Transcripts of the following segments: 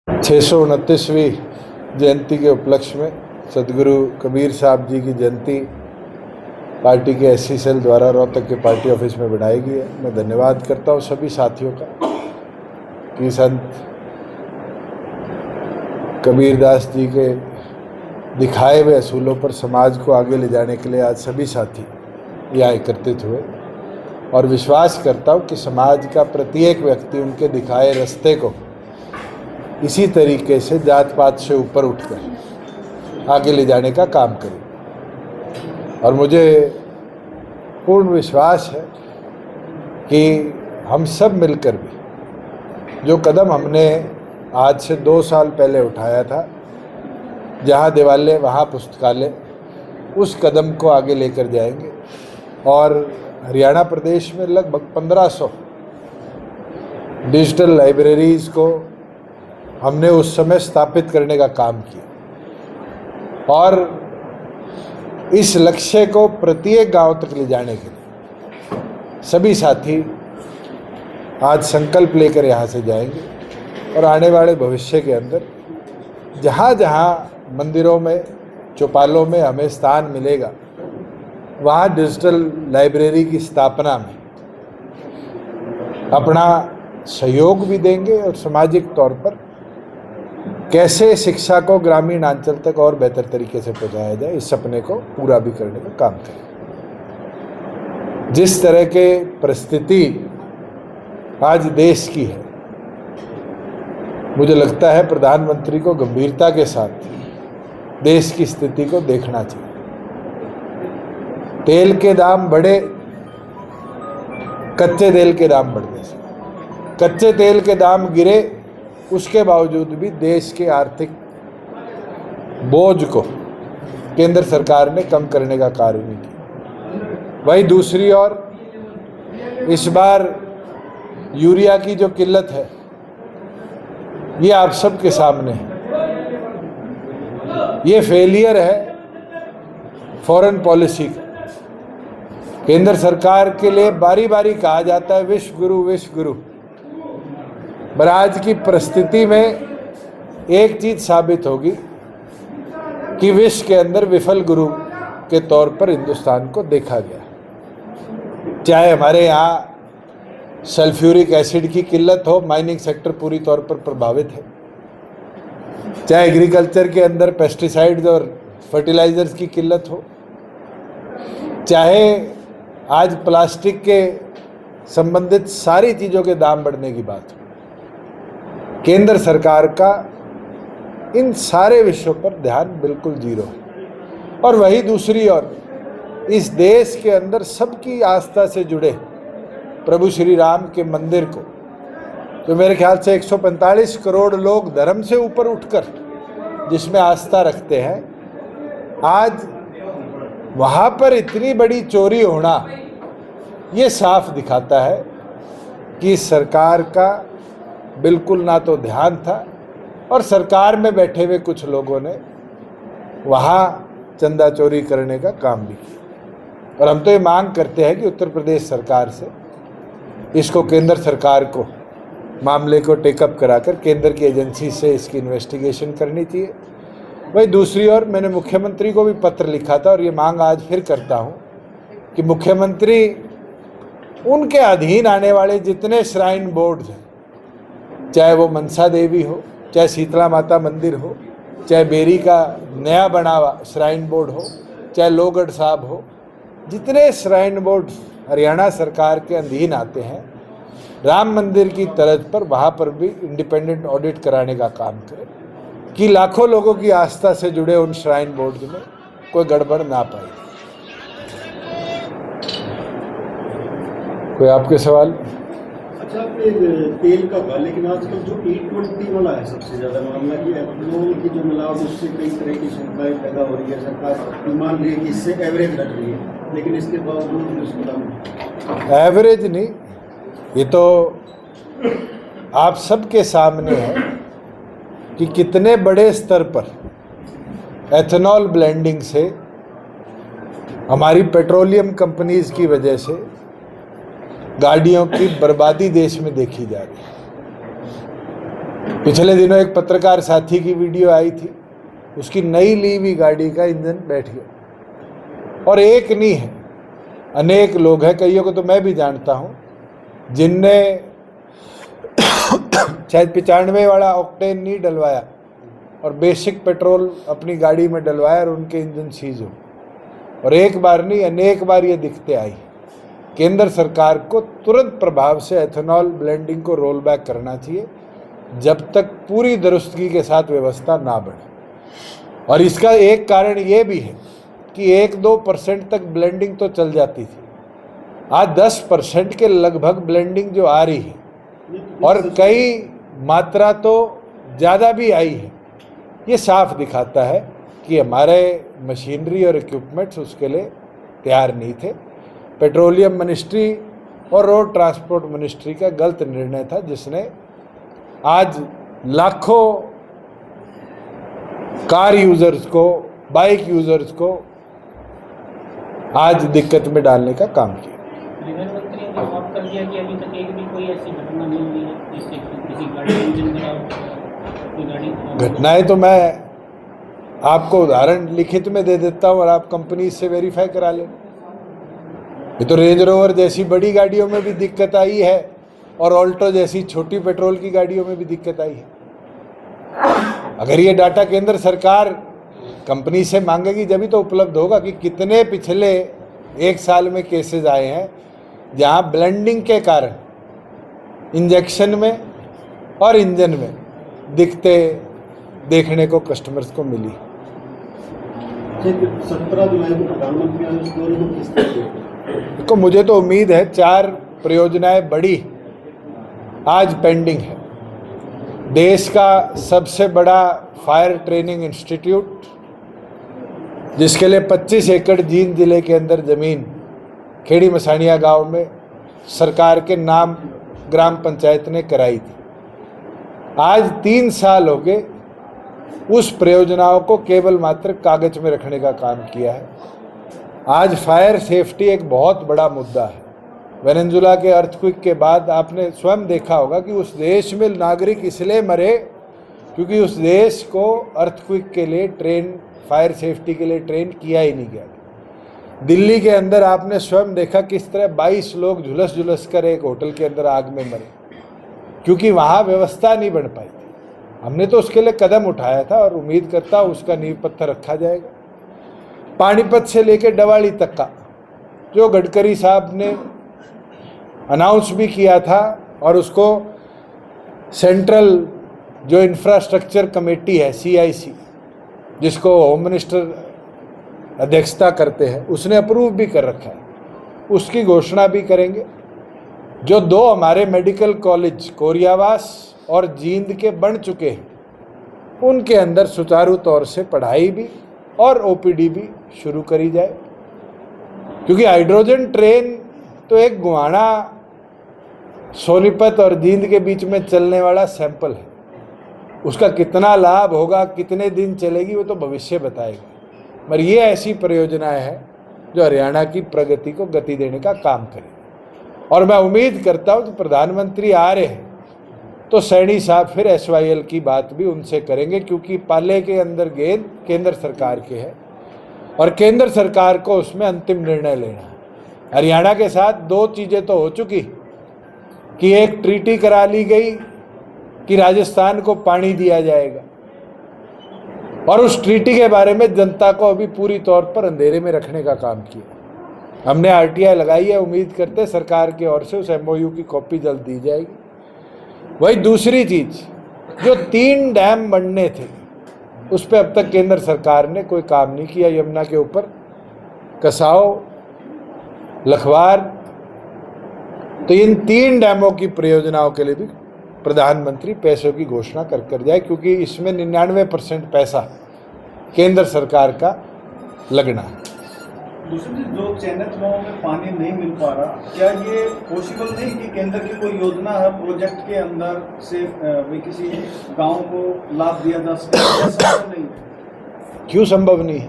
629वीं जयंती के उपलक्ष्य में सदगुरु कबीर साहब जी की जयंती पार्टी के एससी सेल द्वारा रोहतक के पार्टी ऑफिस में बनाई गई है। मैं धन्यवाद करता हूँ सभी साथियों का कि संत कबीरदास जी के दिखाए हुए असूलों पर समाज को आगे ले जाने के लिए आज सभी साथी यहाँ एकत्रित हुए और विश्वास करता हूँ कि समाज का प्रत्येक व्यक्ति उनके दिखाए रास्ते को इसी तरीके से जात पात से ऊपर उठकर आगे ले जाने का काम करे। और मुझे पूर्ण विश्वास है कि हम सब मिलकर भी जो कदम हमने आज से 2 साल पहले उठाया था, जहाँ देवालय वहाँ पुस्तकालय, उस कदम को आगे लेकर जाएंगे। और हरियाणा प्रदेश में लगभग 1500 डिजिटल लाइब्रेरीज़ को हमने उस समय स्थापित करने का काम किया और इस लक्ष्य को प्रत्येक गांव तक ले जाने के लिए सभी साथी आज संकल्प लेकर यहाँ से जाएंगे। और आने वाले भविष्य के अंदर जहाँ जहाँ मंदिरों में चौपालों में हमें स्थान मिलेगा, वहाँ डिजिटल लाइब्रेरी की स्थापना में अपना सहयोग भी देंगे और सामाजिक तौर पर कैसे शिक्षा को ग्रामीण अंचल तक और बेहतर तरीके से पहुंचाया जाए, इस सपने को पूरा भी करने का काम करें। जिस तरह के परिस्थिति आज देश की है, मुझे लगता है प्रधानमंत्री को गंभीरता के साथ देश की स्थिति को देखना चाहिए। तेल के दाम बढ़े, कच्चे तेल के दाम बढ़ने से कच्चे तेल के दाम गिरे, उसके बावजूद भी देश के आर्थिक बोझ को केंद्र सरकार ने कम करने का कार्य नहीं किया। वहीं दूसरी ओर इस बार यूरिया की जो किल्लत है, ये आप सबके सामने है। ये फेलियर है फॉरेन पॉलिसी का। केंद्र सरकार के लिए बारी बारी कहा जाता है विश्व गुरु, पर आज की परिस्थिति में एक चीज साबित होगी कि विश्व के अंदर विफल गुरु के तौर पर हिंदुस्तान को देखा गया। चाहे हमारे यहाँ सल्फ्यूरिक एसिड की किल्लत हो, माइनिंग सेक्टर पूरी तौर पर प्रभावित है। चाहे एग्रीकल्चर के अंदर पेस्टिसाइड्स और फर्टिलाइजर्स की किल्लत हो, चाहे आज प्लास्टिक के संबंधित सारी चीज़ों के दाम बढ़ने की बात हो, केंद्र सरकार का इन सारे विषयों पर ध्यान बिल्कुल जीरो है। और वही दूसरी ओर इस देश के अंदर सबकी आस्था से जुड़े प्रभु श्री राम के मंदिर को, जो मेरे ख्याल से 145 करोड़ लोग धर्म से ऊपर उठकर जिसमें आस्था रखते हैं, आज वहाँ पर इतनी बड़ी चोरी होना, ये साफ दिखाता है कि सरकार का बिल्कुल ना तो ध्यान था और सरकार में बैठे हुए कुछ लोगों ने वहाँ चंदा चोरी करने का काम भी किया। और हम तो ये मांग करते हैं कि उत्तर प्रदेश सरकार से इसको केंद्र सरकार को मामले को टेकअप कराकर केंद्र की एजेंसी से इसकी इन्वेस्टिगेशन करनी चाहिए। वही दूसरी ओर मैंने मुख्यमंत्री को भी पत्र लिखा था और ये मांग आज फिर करता हूँ कि मुख्यमंत्री उनके अधीन आने वाले जितने श्राइन बोर्ड हैं, चाहे वो मनसा देवी हो, चाहे शीतला माता मंदिर हो, चाहे बेरी का नया बना हुआ श्राइन बोर्ड हो, चाहे लोहगढ़ साहब हो, जितने श्राइन बोर्ड हरियाणा सरकार के अधीन आते हैं, राम मंदिर की तर्ज पर वहाँ पर भी इंडिपेंडेंट ऑडिट कराने का काम करें कि लाखों लोगों की आस्था से जुड़े उन श्राइन बोर्ड में कोई गड़बड़ ना पाए। कोई आपके सवाल? अच्छा, तेल का था, लेकिन आजकल जो E20 वाला है सबसे ज्यादा मामला कि एथेनॉल की जो मिलावट, उससे कई तरह की शंकाएं पैदा हो रही है। सरकार मान रही है कि इससे एवरेज रख रही है, लेकिन इसके बावजूद उसका एवरेज नहीं, ये तो आप सबके सामने है कि कितने बड़े स्तर पर एथेनॉल ब्लेंडिंग से हमारी पेट्रोलियम कंपनीज की वजह से गाड़ियों की बर्बादी देश में देखी जा रही है। पिछले दिनों एक पत्रकार साथी की वीडियो आई थी, उसकी नई ली हुई गाड़ी का इंजन बैठ गया। और एक नहीं है, अनेक लोग हैं, कईयों को तो मैं भी जानता हूँ, जिनने शायद 95 वाला ऑक्टेन नहीं डलवाया और बेसिक पेट्रोल अपनी गाड़ी में डलवाया और उनके इंजन सीज हो। और एक बार नहीं, अनेक बार ये दिक्कतें आई। केंद्र सरकार को तुरंत प्रभाव से एथेनॉल ब्लेंडिंग को रोल बैक करना चाहिए जब तक पूरी दुरुस्तगी के साथ व्यवस्था ना बढ़े। और इसका एक कारण ये भी है कि 1-2% तक ब्लेंडिंग तो चल जाती थी, आज 10% के लगभग ब्लेंडिंग जो आ रही है और कई मात्रा तो ज़्यादा भी आई है। ये साफ दिखाता है कि हमारे मशीनरी और इक्विपमेंट्स उसके लिए तैयार नहीं थे। पेट्रोलियम मिनिस्ट्री और रोड ट्रांसपोर्ट मिनिस्ट्री का गलत निर्णय था, जिसने आज लाखों कार यूजर्स को, बाइक यूजर्स को आज दिक्कत में डालने का काम किया। परिवहन मंत्री ने साफ कर दिया कि अभी तक एक भी कोई ऐसी घटना नहीं हुई है जिससे किसी गाड़ी का इंजन खराब हो, कोई गाड़ी घटनाएं तो मैं आपको उदाहरण लिखित में दे देता हूं और आप कंपनी से वेरीफाई करा लें। ये तो रेंज रोवर जैसी बड़ी गाड़ियों में भी दिक्कत आई है और ऑल्टो जैसी छोटी पेट्रोल की गाड़ियों में भी दिक्कत आई है। अगर ये डाटा केंद्र सरकार कंपनी से मांगेगी जभी तो उपलब्ध होगा कि कितने पिछले 1 साल में केसेस आए हैं जहां ब्लेंडिंग के कारण इंजेक्शन में और इंजन में दिक्कतें देखने को कस्टमर्स को मिली। 17 जुलाई को प्रधानमंत्री आवास योजना को किस तरह तो मुझे तो उम्मीद है 4 परियोजनाएं बड़ी आज पेंडिंग है। देश का सबसे बड़ा फायर ट्रेनिंग इंस्टीट्यूट, जिसके लिए 25 एकड़ जींद जिले के अंदर ज़मीन खेड़ी मसानिया गांव में सरकार के नाम ग्राम पंचायत ने कराई थी। आज 3 साल हो गए उस परियोजनाओं को केवल मात्र कागज में रखने का काम किया है। आज फायर सेफ्टी एक बहुत बड़ा मुद्दा है। वेनेजुला के अर्थक्वेक के बाद आपने स्वयं देखा होगा कि उस देश में नागरिक इसलिए मरे क्योंकि उस देश को अर्थक्वेक के लिए फायर सेफ्टी के लिए ट्रेन किया ही नहीं गया। दिल्ली के अंदर आपने स्वयं देखा किस तरह 22 लोग झुलस कर एक होटल के अंदर आग में मरे क्योंकि वहाँ व्यवस्था नहीं बन पाई थी। हमने तो उसके लिए कदम उठाया था और उम्मीद करता हूँ उसका नींव पत्थर रखा जाएगा। पानीपत से लेकर डवाली तक का जो गडकरी साहब ने अनाउंस भी किया था और उसको सेंट्रल जो इंफ्रास्ट्रक्चर कमेटी है CIC, जिसको होम मिनिस्टर अध्यक्षता करते हैं, उसने अप्रूव भी कर रखा है, उसकी घोषणा भी करेंगे। जो 2 हमारे मेडिकल कॉलेज कोरियावास और जींद के बन चुके हैं, उनके अंदर सुचारू तौर से पढ़ाई भी और OPD भी शुरू करी जाए। क्योंकि हाइड्रोजन ट्रेन तो एक गुहाना सोनीपत और जींद के बीच में चलने वाला सैंपल है। उसका कितना लाभ होगा, कितने दिन चलेगी, वो तो भविष्य बताएगा। मगर ये ऐसी परियोजनाएं हैं जो हरियाणा की प्रगति को गति देने का काम करें। और मैं उम्मीद करता हूँ कि प्रधानमंत्री आ रहे हैं तो सैनी साहब फिर SYL की बात भी उनसे करेंगे, क्योंकि पाले के अंदर गेंद केंद्र सरकार के है और केंद्र सरकार को उसमें अंतिम निर्णय लेना है। हरियाणा के साथ 2 चीज़ें तो हो चुकी कि एक ट्रीटी करा ली गई कि राजस्थान को पानी दिया जाएगा और उस ट्रीटी के बारे में जनता को अभी पूरी तौर पर अंधेरे में रखने का काम किया। हमने RTI लगाई है, उम्मीद करते हैं सरकार की ओर से उस MOU की कॉपी जल्द दी जाएगी। वही दूसरी चीज, जो 3 डैम बनने थे उस पर अब तक केंद्र सरकार ने कोई काम नहीं किया। यमुना के ऊपर कसाव, लखवार, तो इन 3 डैमों की परियोजनाओं के लिए भी प्रधानमंत्री पैसों की घोषणा कर जाए, क्योंकि इसमें 99% पैसा केंद्र सरकार का लगना है। दूसरी चीज, जो चयनित गाँव में पानी नहीं मिल पा रहा, क्या ये पॉसिबल नहीं कि केंद्र की कोई योजना है प्रोजेक्ट के अंदर से किसी गांव को लाभ दिया जा सके? संभव नहीं है। क्यों संभव नहीं है?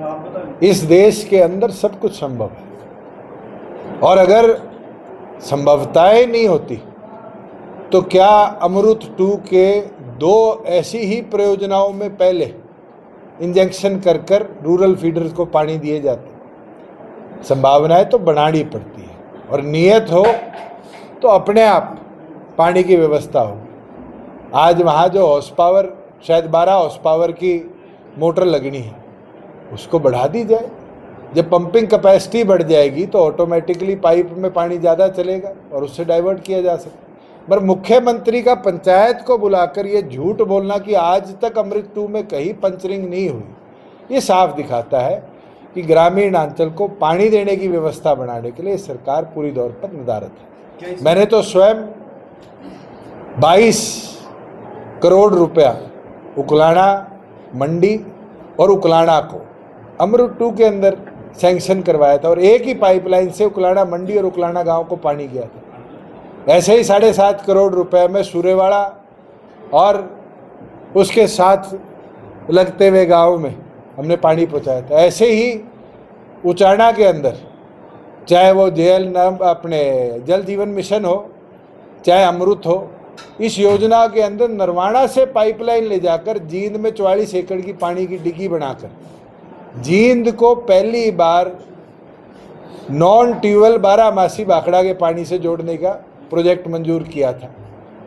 आप बताइए। इस देश के अंदर सब कुछ संभव है और अगर संभवताएं नहीं होती तो क्या अमृत 2 के 2 ऐसी ही परियोजनाओं में पहले इंजेक्शन कर कर रूरल फीडर्स को पानी दिए जाते? संभावनाएं तो बनानी पड़ती है, और नियत हो तो अपने आप पानी की व्यवस्था होगी। आज वहाँ जो हॉर्स पावर, शायद 12 हॉर्स पावर की मोटर लगनी है, उसको बढ़ा दी जाए। जब पंपिंग कैपेसिटी बढ़ जाएगी तो ऑटोमेटिकली पाइप में पानी ज़्यादा चलेगा और उससे डाइवर्ट किया जा सकता है। पर मुख्यमंत्री का पंचायत को बुलाकर ये झूठ बोलना कि आज तक अमृत 2 में कहीं पंचरिंग नहीं हुई, ये साफ दिखाता है कि ग्रामीण अंचल को पानी देने की व्यवस्था बनाने के लिए सरकार पूरी तौर पर निर्धारित है। मैंने तो स्वयं 22 करोड़ रुपया उकलाना मंडी और उकलाना को अमृत 2 के अंदर सैंक्शन करवाया था, और एक ही पाइपलाइन से उकलाना मंडी और उकलाना गांव को पानी गया था। ऐसे ही 7.5 करोड़ रुपए में सूरेवाड़ा और उसके साथ लगते हुए गांव में हमने पानी पहुंचाया था। ऐसे ही उचाना के अंदर, चाहे वो अपने जल जीवन मिशन हो, चाहे अमृत हो, इस योजना के अंदर नरवाना से पाइपलाइन ले जाकर जींद में 44 एकड़ की पानी की डिगी बनाकर जींद को पहली बार नॉन ट्यूबवेल 12 बाखड़ा के पानी से जोड़ने का प्रोजेक्ट मंजूर किया था,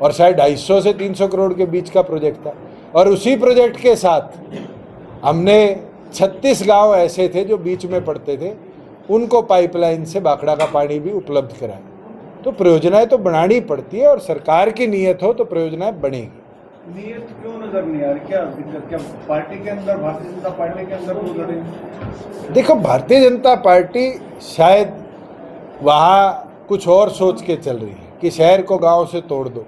और शायद 250 से 300 करोड़ के बीच का प्रोजेक्ट था। और उसी प्रोजेक्ट के साथ हमने 36 गांव ऐसे थे जो बीच में पड़ते थे, उनको पाइपलाइन से बाखड़ा का पानी भी उपलब्ध कराया। तो परियोजनाएं तो बनानी पड़ती है, और सरकार की नीयत हो तो परियोजनाएं बनेगी। नियत क्यों नजर नहीं आ रही? क्या दिक्कत, क्या पार्टी के अंदर, भारतीय जनता पार्टी के अंदर वो लड़े? देखो, भारतीय जनता पार्टी शायद वहाँ कुछ और सोच के चल रही है कि शहर को गांव से तोड़ दो।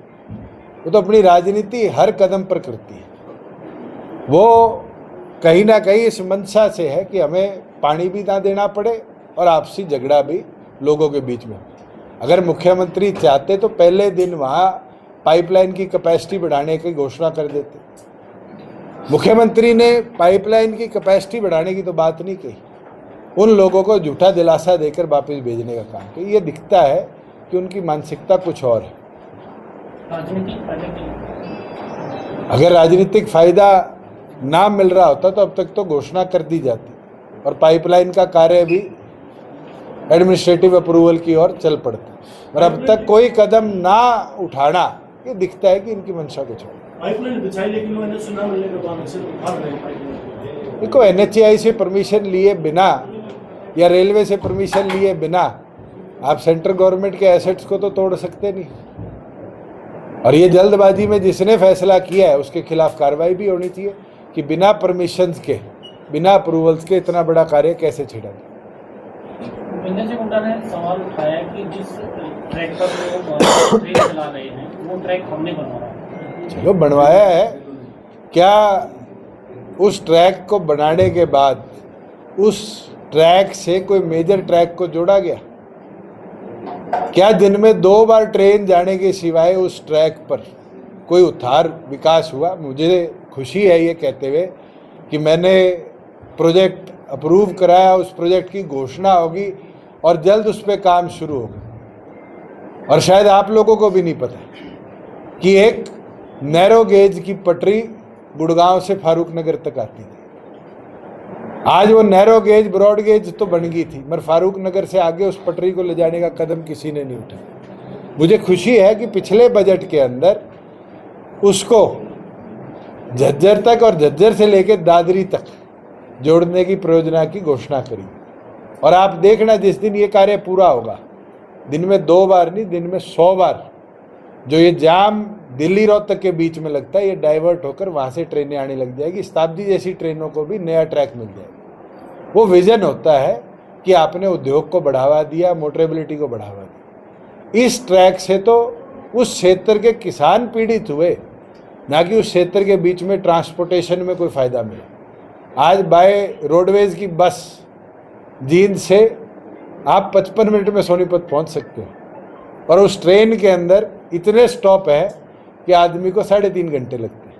वो तो अपनी राजनीति हर कदम पर करती है। वो कहीं ना कहीं इस मंशा से है कि हमें पानी भी ना देना पड़े और आपसी झगड़ा भी लोगों के बीच में। अगर मुख्यमंत्री चाहते तो पहले दिन वहाँ पाइपलाइन की कैपेसिटी बढ़ाने की घोषणा कर देते। मुख्यमंत्री ने पाइपलाइन की कैपेसिटी बढ़ाने की तो बात नहीं कही, उन लोगों को झूठा दिलासा देकर वापस भेजने का काम किया। ये दिखता है कि उनकी मानसिकता कुछ और है। अगर राजनीतिक फायदा ना मिल रहा होता तो अब तक तो घोषणा कर दी जाती, और पाइपलाइन का कार्य भी एडमिनिस्ट्रेटिव अप्रूवल की ओर चल पड़ता। और अब तक कोई कदम ना उठाना, ये दिखता है कि इनकी मंशा कुछ और। पाइपलाइन बिछाई लेकिन वो NH ना मिलने के बाद से भाग रहे हैं पाइपलाइन। देखो, NHAI से परमिशन लिए बिना या रेलवे से परमिशन लिए बिना आप सेंट्रल गवर्नमेंट के एसेट्स को तो तोड़ सकते नहीं। और ये जल्दबाजी में जिसने फैसला किया है उसके खिलाफ कार्रवाई भी होनी चाहिए कि बिना परमिशंस के, बिना अप्रूवल्स के इतना बड़ा कार्य कैसे छिड़ा जाए। भूपेंद्र सिंह हुड्डा ने सवाल उठाया कि जिस ट्रैक पर वो ट्रेन चला रहे हैं वो ट्रैक हमने बनवाया। चलो, बनवाया है, क्या उस ट्रैक को बनाने के बाद उस ट्रैक से कोई मेजर ट्रैक को जोड़ा गया? क्या दिन में 2 बार ट्रेन जाने के सिवाय उस ट्रैक पर कोई उद्धार विकास हुआ? मुझे खुशी है ये कहते हुए कि मैंने प्रोजेक्ट अप्रूव कराया, उस प्रोजेक्ट की घोषणा होगी और जल्द उस पर काम शुरू होगा। और शायद आप लोगों को भी नहीं पता कि एक नैरो गेज की पटरी गुड़गांव से फारूक नगर तक आती थी। आज वो नैरो गेज, ब्रॉड गेज तो बन गई थी, मगर फारूक नगर से आगे उस पटरी को ले जाने का कदम किसी ने नहीं उठाया। मुझे खुशी है कि पिछले बजट के अंदर उसको झज्जर तक और झज्जर से लेकर दादरी तक जोड़ने की परियोजना की घोषणा करी। और आप देखना, जिस दिन ये कार्य पूरा होगा, दिन में 2 बार नहीं, दिन में 100 बार जो ये जाम दिल्ली रोहतक के बीच में लगता है, ये डाइवर्ट होकर वहाँ से ट्रेनें आने लग जाएगी। शताब्दी जैसी ट्रेनों को भी नया ट्रैक मिल जाएगा। वो विजन होता है कि आपने उद्योग को बढ़ावा दिया, मोटरेबिलिटी को बढ़ावा दिया। इस ट्रैक से तो उस क्षेत्र के किसान पीड़ित हुए, ना कि उस क्षेत्र के बीच में ट्रांसपोर्टेशन में कोई फ़ायदा मिला। आज बाय रोडवेज की बस जींद से आप 55 मिनट में सोनीपत पहुंच सकते हो, और उस ट्रेन के अंदर इतने स्टॉप है कि आदमी को 3.5 घंटे लगते हैं।